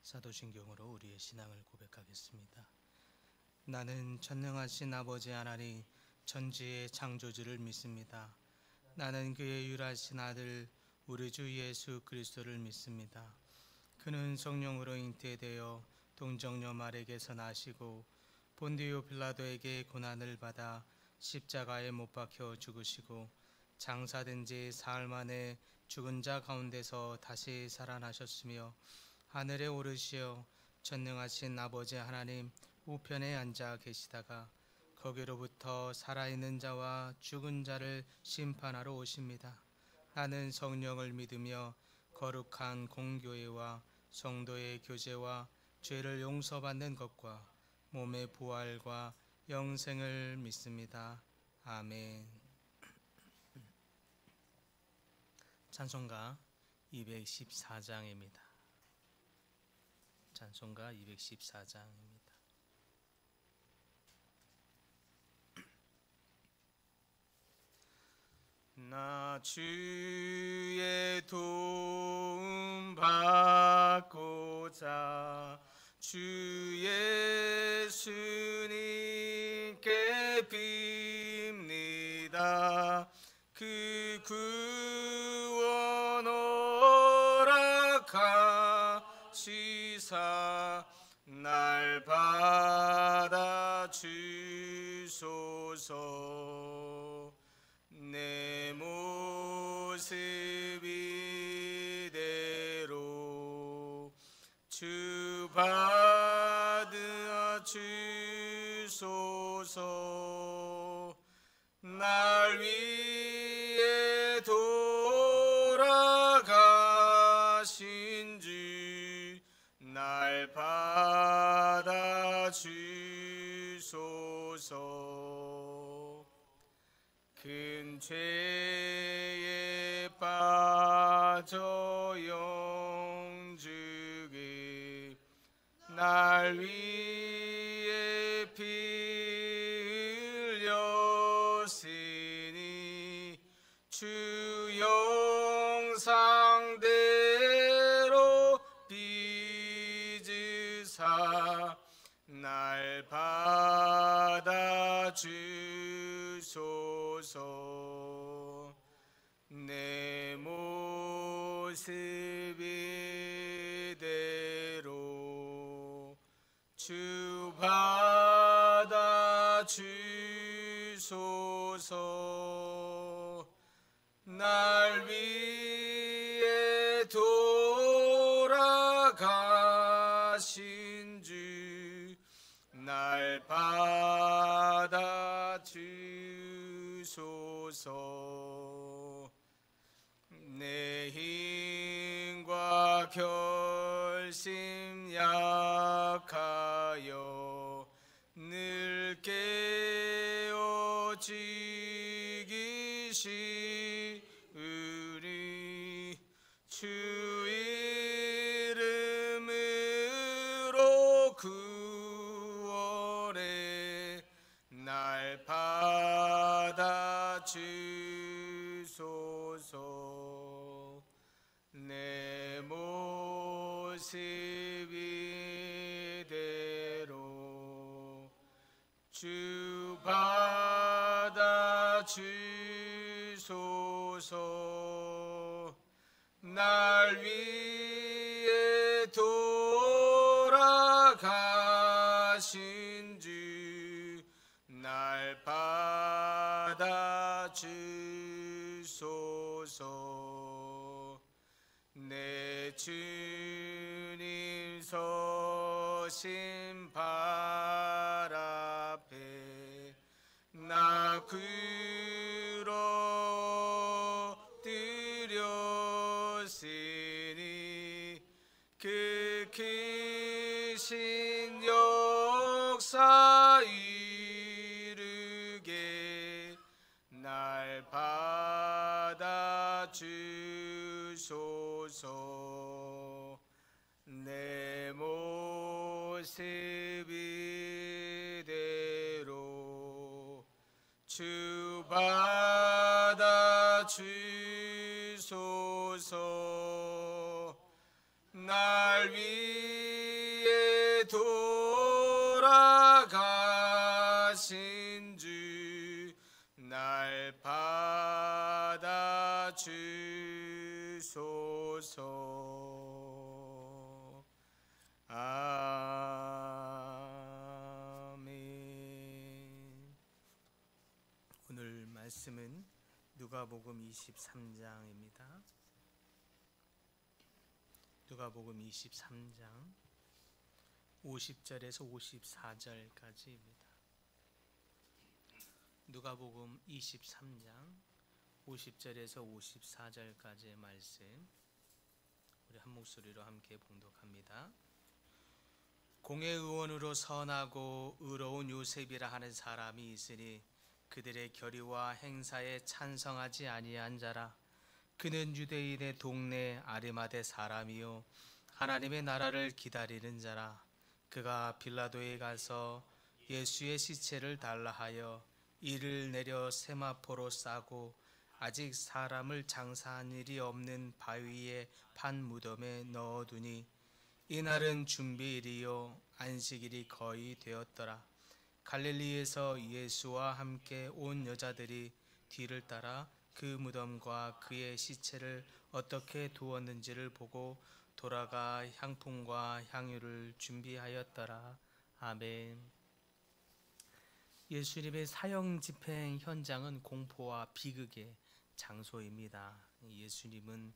사도신경으로 우리의 신앙을 고백하겠습니다. 나는 전능하신 아버지 하나님 천지의 창조주를 믿습니다. 나는 그의 유일하신 아들 우리 주 예수 그리스도를 믿습니다. 그는 성령으로 잉태되어 동정녀 마리아에게서 나시고 본디오 빌라도에게 고난을 받아 십자가에 못 박혀 죽으시고 장사된 지 사흘 만에 죽은 자 가운데서 다시 살아나셨으며 하늘에 오르시어 전능하신 아버지 하나님 우편에 앉아 계시다가 거기로부터 살아있는 자와 죽은 자를 심판하러 오십니다. 나는 성령을 믿으며 거룩한 공교회와 성도의 교제와 죄를 용서받는 것과 몸의 부활과 영생을 믿습니다. 아멘. 찬송가 214장입니다. 찬송가 214장입니다. 나 주의 도움 받고자 주 예수님께 빕니다. 그 구원 허락하시사 날 받아 주소서. 내 모습 이대로 주 받아 주소서. 날 위해 돌아가신 주 날 받아 주소서. 큰 죄에 빠져 영죽이 날 위해 피 흘렸으니 주 형상대로 빚으사 날 받아 주소서. 내 모습 이대로 주 받아 주소서. 날 위해 돌아가신 주 날 받아 주소서. 내 힘과 결심 약하여 늘 깨어지기 쉬우니 주 이름으로 구원해 날 받아 주소서. 내 모습 이대로 주 받아 주소서. 날 위해 돌아가신 주 날 받아 주소서. 내 주님 서신 발 앞에 나 드렸으니 그 크신 역사 이르게 날 받아 주소서. 내 모습 이대로 주 받아 주소서. 날 위해 나가신 주 날 받아주소서. 아멘. 오늘 말씀은 누가복음 23장입니다. 누가복음 23장 50절에서 54절까지입니다. 누가복음 23장 50절에서 54절까지의 말씀, 우리 한 목소리로 함께 봉독합니다. 공회의원으로 선하고 의로운 요셉이라 하는 사람이 있으니 그들의 결의와 행사에 찬성하지 아니한 자라. 그는 유대인의 동네 아리마대 사람이요 하나님의 나라를 기다리는 자라. 그가 빌라도에 가서 예수의 시체를 달라 하여 이를 내려 세마포로 싸고 아직 사람을 장사한 일이 없는 바위에 판 무덤에 넣어두니 이날은 준비일이요 안식일이 거의 되었더라. 갈릴리에서 예수와 함께 온 여자들이 뒤를 따라 그 무덤과 그의 시체를 어떻게 두었는지를 보고 돌아가 향품과 향유를 준비하였더라. 아멘. 예수님의 사형 집행 현장은 공포와 비극의 장소입니다. 예수님은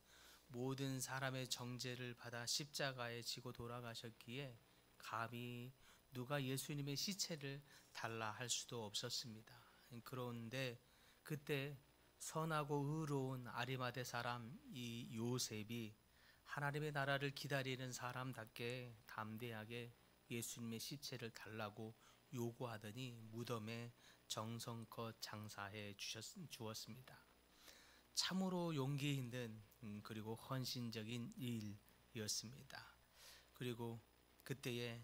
모든 사람의 정죄를 받아 십자가에 지고 돌아가셨기에 감히 누가 예수님의 시체를 달라 할 수도 없었습니다. 그런데 그때 선하고 의로운 아리마대 사람 이 요셉이 하나님의 나라를 기다리는 사람답게 담대하게 예수님의 시체를 달라고 요구하더니 무덤에 정성껏 장사해 주었습니다. 참으로 용기 있는 그리고 헌신적인 일이었습니다. 그리고 그때에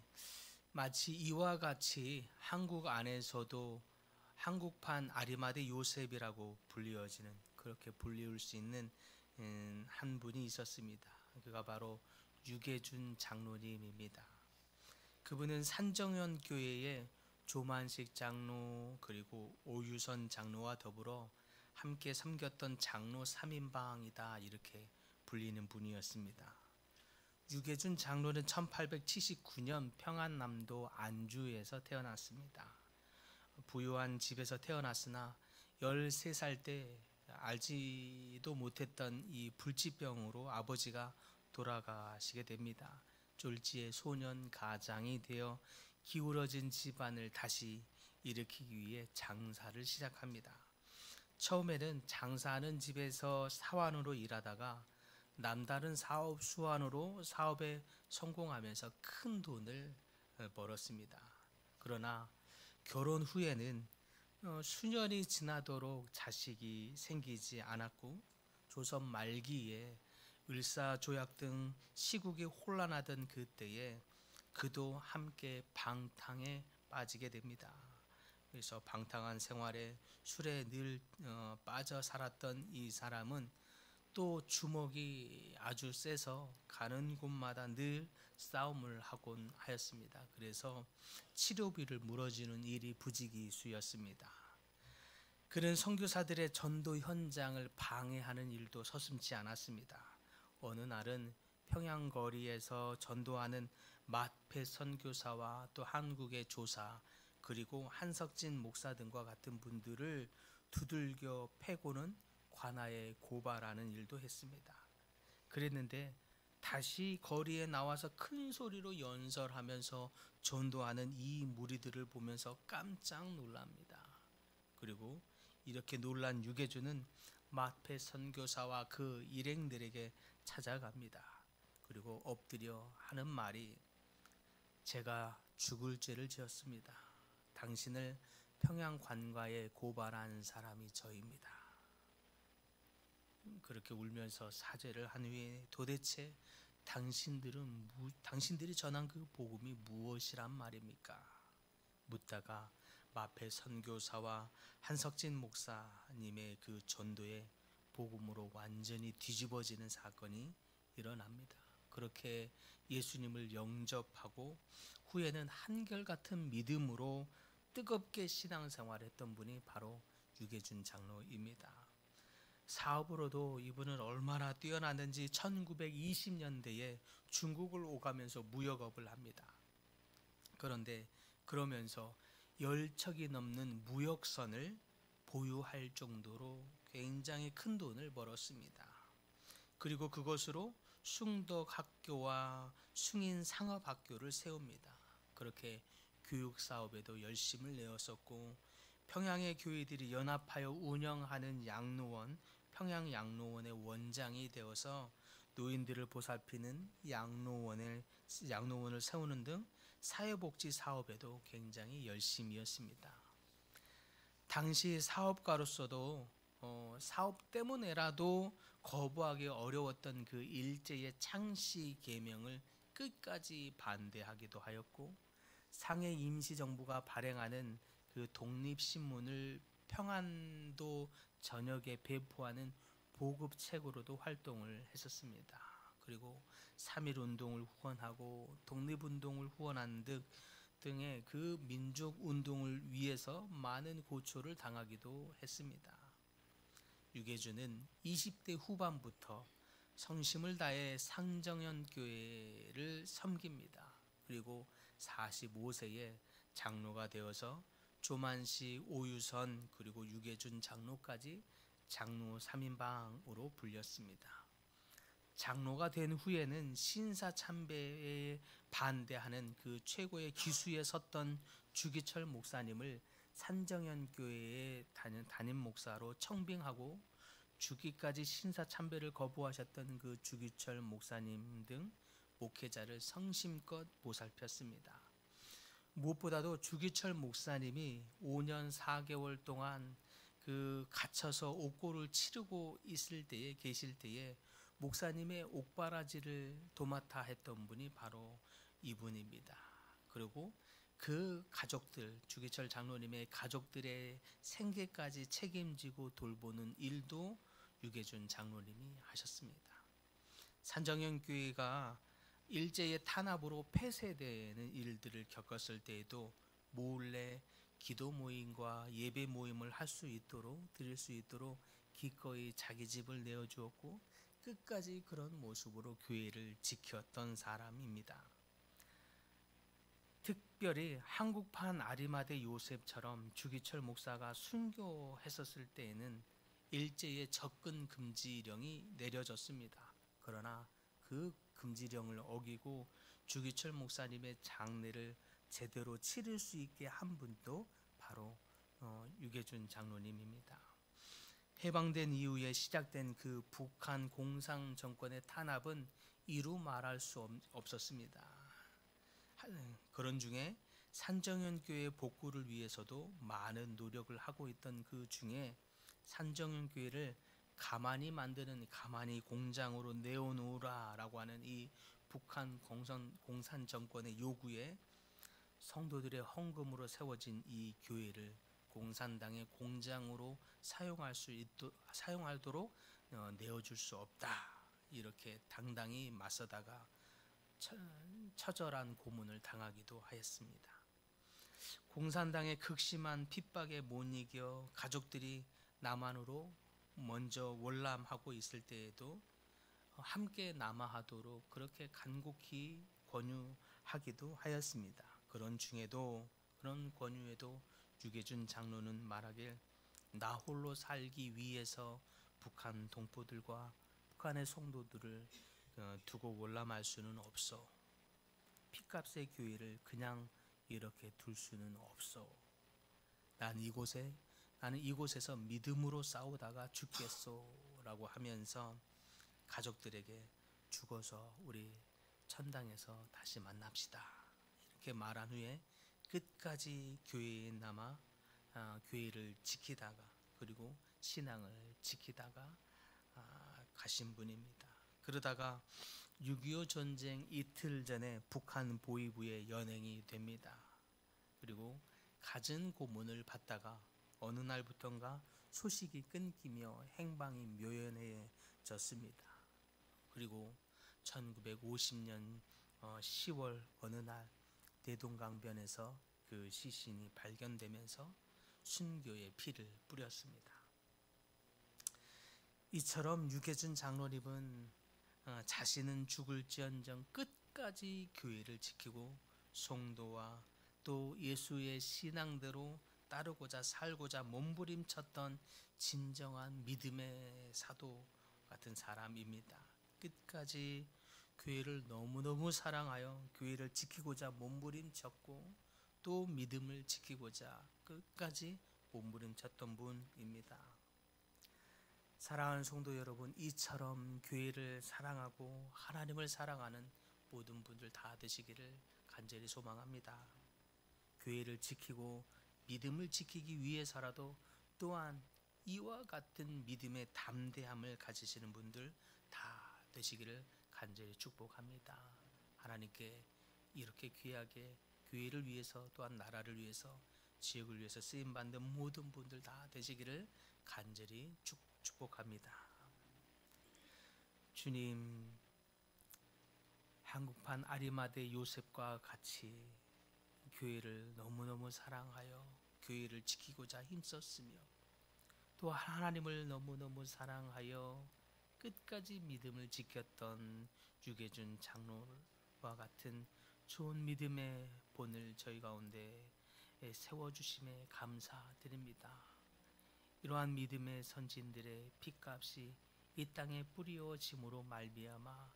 마치 이와 같이 한국 안에서도 한국판 아리마대 요셉이라고 불리어지는, 그렇게 불리울 수 있는 한 분이 있었습니다. 그가 바로 유계준 장로님입니다. 그분은 산정현 교회의 조만식 장로 그리고 오유선 장로와 더불어 함께 섬겼던 장로 3인방이다 이렇게 불리는 분이었습니다. 유계준 장로는 1879년 평안남도 안주에서 태어났습니다. 부유한 집에서 태어났으나 13살 때 알지도 못했던 이 불치병으로 아버지가 돌아가시게 됩니다. 쫄지의 소년 가장이 되어 기울어진 집안을 다시 일으키기 위해 장사를 시작합니다. 처음에는 장사하는 집에서 사환으로 일하다가 남다른 사업 수완으로 사업에 성공하면서 큰 돈을 벌었습니다. 그러나 결혼 후에는 수년이 지나도록 자식이 생기지 않았고 조선 말기에 을사조약 등 시국이 혼란하던 그때에 그도 함께 방탕에 빠지게 됩니다. 그래서 방탕한 생활에 술에 늘 빠져 살았던 이 사람은 또 주먹이 아주 세서 가는 곳마다 늘 싸움을 하곤 하였습니다. 그래서 치료비를 물어주는 일이 부지기수였습니다. 그는 선교사들의 전도 현장을 방해하는 일도 서슴지 않았습니다. 어느 날은 평양 거리에서 전도하는 마패 선교사와 또 한국의 조사 그리고 한석진 목사 등과 같은 분들을 두들겨 패고는 관아에 고발하는 일도 했습니다. 그랬는데 다시 거리에 나와서 큰 소리로 연설하면서 전도하는 이 무리들을 보면서 깜짝 놀랍니다. 그리고 이렇게 놀란 유계주는 마패 선교사와 그 일행들에게 찾아갑니다. 그리고 엎드려 하는 말이 제가 죽을 죄를 지었습니다. 당신을 평양 관과에 고발한 사람이 저입니다. 그렇게 울면서 사죄를 한 후에 도대체 당신들이 전한 그 복음이 무엇이란 말입니까? 묻다가 마패 선교사와 한석진 목사님의 그 전도에 복음으로 완전히 뒤집어지는 사건이 일어납니다. 그렇게 예수님을 영접하고 후에는 한결같은 믿음으로 뜨겁게 신앙생활했던 분이 바로 유계준 장로입니다. 사업으로도 이분은 얼마나 뛰어났는지 1920년대에 중국을 오가면서 무역업을 합니다. 그런데 그러면서 10척이 넘는 무역선을 보유할 정도로 굉장히 큰 돈을 벌었습니다. 그리고 그것으로 숭덕학교와 숭인상업학교를 세웁니다. 그렇게 교육사업에도 열심을 내었었고 평양의 교회들이 연합하여 운영하는 양로원, 평양양로원의 원장이 되어서 노인들을 보살피는 양로원을 세우는 등 사회복지 사업에도 굉장히 열심이었습니다. 당시 사업가로서도 사업 때문에라도 거부하기 어려웠던 그 일제의 창씨 계명을 끝까지 반대하기도 하였고 상해 임시정부가 발행하는 그 독립신문을 평안도 전역에 배포하는 보급책으로도 활동을 했었습니다. 그리고 3.1운동을 후원하고 독립운동을 후원한 등의 그 민족운동을 위해서 많은 고초를 당하기도 했습니다. 유계준은 20대 후반부터 성심을 다해 상정현 교회를 섬깁니다. 그리고 45세에 장로가 되어서 조만시, 오유선 그리고 유계준 장로까지 장로 3인방으로 불렸습니다. 장로가 된 후에는 신사참배에 반대하는 그 최고의 기수에 섰던 주기철 목사님을 산정현 교회의 담임 목사로 청빙하고 죽기까지 신사참배를 거부하셨던 그 주기철 목사님 등 목회자를 성심껏 보살폈습니다. 무엇보다도 주기철 목사님이 5년 4개월 동안 그 갇혀서 옥고를 치르고 계실 때에 목사님의 옥바라지를 도맡아 했던 분이 바로 이분입니다. 그리고 그 가족들, 주기철 장로님의 가족들의 생계까지 책임지고 돌보는 일도 유계준 장로님이 하셨습니다. 산정현 교회가 일제의 탄압으로 폐쇄되는 일들을 겪었을 때에도 몰래 기도 모임과 예배 모임을 드릴 수 있도록 기꺼이 자기 집을 내어주었고 끝까지 그런 모습으로 교회를 지켰던 사람입니다. 특별히 한국판 아리마대 요셉처럼 주기철 목사가 순교했었을 때에는 일제의 접근 금지령이 내려졌습니다. 그러나 그 금지령을 어기고 주기철 목사님의 장례를 제대로 치를 수 있게 한 분도 바로 유계준 장로님입니다. 해방된 이후에 시작된 그 북한 공산 정권의 탄압은 이루 말할 수 없었습니다. 그런 중에 산정현 교회 복구를 위해서도 많은 노력을 하고 있던 그 중에 산정현 교회를 가만히 공장으로 내어놓으라라고 하는 이 북한 공산 정권의 요구에 성도들의 헌금으로 세워진 이 교회를 공산당의 공장으로 사용하도록 내어줄 수 없다. 이렇게 당당히 맞서다가 처절한 고문을 당하기도 하였습니다. 공산당의 극심한 핍박에 못 이겨 가족들이 남한으로 먼저 월남하고 있을 때에도 함께 남하하도록 그렇게 간곡히 권유하기도 하였습니다. 그런 권유에도 유계준 장로는 말하길 나 홀로 살기 위해서 북한 동포들과 북한의 성도들을 두고 월남할 수는 없어. 피값의 교회를 그냥 이렇게 둘 수는 없어. 나는 이곳에서 믿음으로 싸우다가 죽겠소 라고 하면서 가족들에게 죽어서 우리 천당에서 다시 만납시다 이렇게 말한 후에 끝까지 교회에 남아 교회를 지키다가 그리고 신앙을 지키다가 가신 분입니다. 그러다가 6.25 전쟁 이틀 전에 북한 보위부에 연행이 됩니다. 그리고 갖은 고문을 받다가 어느 날부턴가 소식이 끊기며 행방이 묘연해졌습니다. 그리고 1950년 10월 어느 날 대동강변에서 그 시신이 발견되면서 순교의 피를 뿌렸습니다. 이처럼 유계준 장로님은 자신은 죽을지언정 끝까지 교회를 지키고 성도와 또 예수의 신앙대로 따르고자 살고자 몸부림쳤던 진정한 믿음의 사도 같은 사람입니다. 끝까지 교회를 너무너무 사랑하여 교회를 지키고자 몸부림쳤고 또 믿음을 지키고자 끝까지 몸부림쳤던 분입니다. 사랑하는 성도 여러분, 이처럼 교회를 사랑하고 하나님을 사랑하는 모든 분들 다 되시기를 간절히 소망합니다. 교회를 지키고 믿음을 지키기 위해서라도 또한 이와 같은 믿음의 담대함을 가지시는 분들 다 되시기를 간절히 축복합니다. 하나님께 이렇게 귀하게 교회를 위해서 또한 나라를 위해서 지역을 위해서 쓰임받는 모든 분들 다 되시기를 간절히 축복합니다. 주님, 한국판 아리마대 요셉과 같이 교회를 너무너무 사랑하여 교회를 지키고자 힘썼으며 또 하나님을 너무너무 사랑하여 끝까지 믿음을 지켰던 유계준 장로와 같은 좋은 믿음의 본을 저희 가운데 세워주심에 감사드립니다. 이러한 믿음의 선진들의 피값이 이 땅에 뿌리어짐으로 말미암아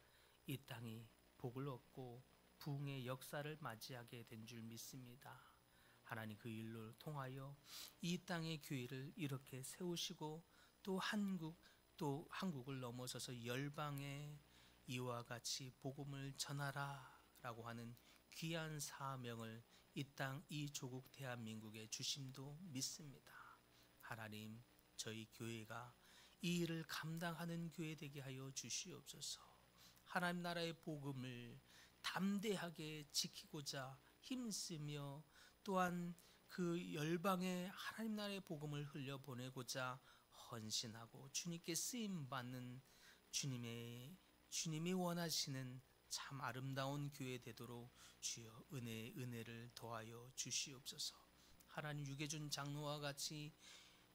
이 땅이 복을 얻고 부흥의 역사를 맞이하게 된 줄 믿습니다. 하나님 그 일을 통하여 이 땅의 교회를 이렇게 세우시고 또 한국을 넘어서서 열방에 이와 같이 복음을 전하라 라고 하는 귀한 사명을 이 땅 이 조국 대한민국에 주심도 믿습니다. 하나님, 저희 교회가 이 일을 감당하는 교회 되게 하여 주시옵소서. 하나님 나라의 복음을 담대하게 지키고자 힘쓰며 또한 그 열방에 하나님 나라의 복음을 흘려보내고자 헌신하고 주님께 쓰임받는 주님이 원하시는 참 아름다운 교회 되도록 주여 은혜를 더하여 주시옵소서. 하나님, 유계준 장로와 같이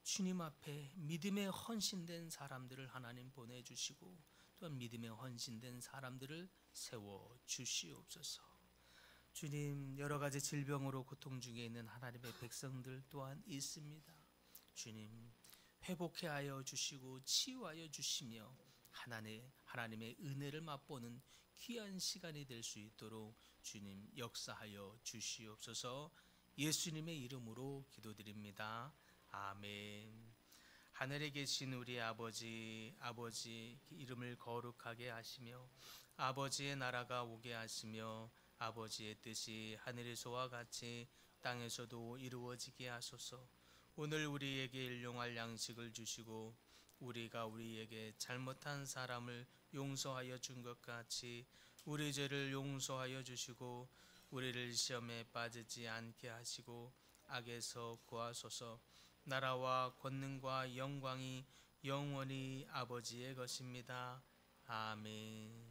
주님 앞에 믿음에 헌신된 사람들을 하나님 보내주시고 또한 믿음에 헌신된 사람들을 세워주시옵소서. 주님, 여러 가지 질병으로 고통 중에 있는 하나님의 백성들 또한 있습니다. 주님, 회복해 하여 주시고 치유하여 주시며 하나님의 은혜를 맛보는 귀한 시간이 될 수 있도록 주님 역사하여 주시옵소서. 예수님의 이름으로 기도드립니다. 아멘. 하늘에 계신 우리 아버지 이름을 거룩하게 하시며 아버지의 나라가 오게 하시며 아버지의 뜻이 하늘에서와 같이 땅에서도 이루어지게 하소서. 오늘 우리에게 일용할 양식을 주시고 우리가 우리에게 잘못한 사람을 용서하여 준 것 같이 우리 죄를 용서하여 주시고 우리를 시험에 빠지지 않게 하시고 악에서 구하소서. 나라와 권능과 영광이 영원히 아버지의 것입니다. 아멘.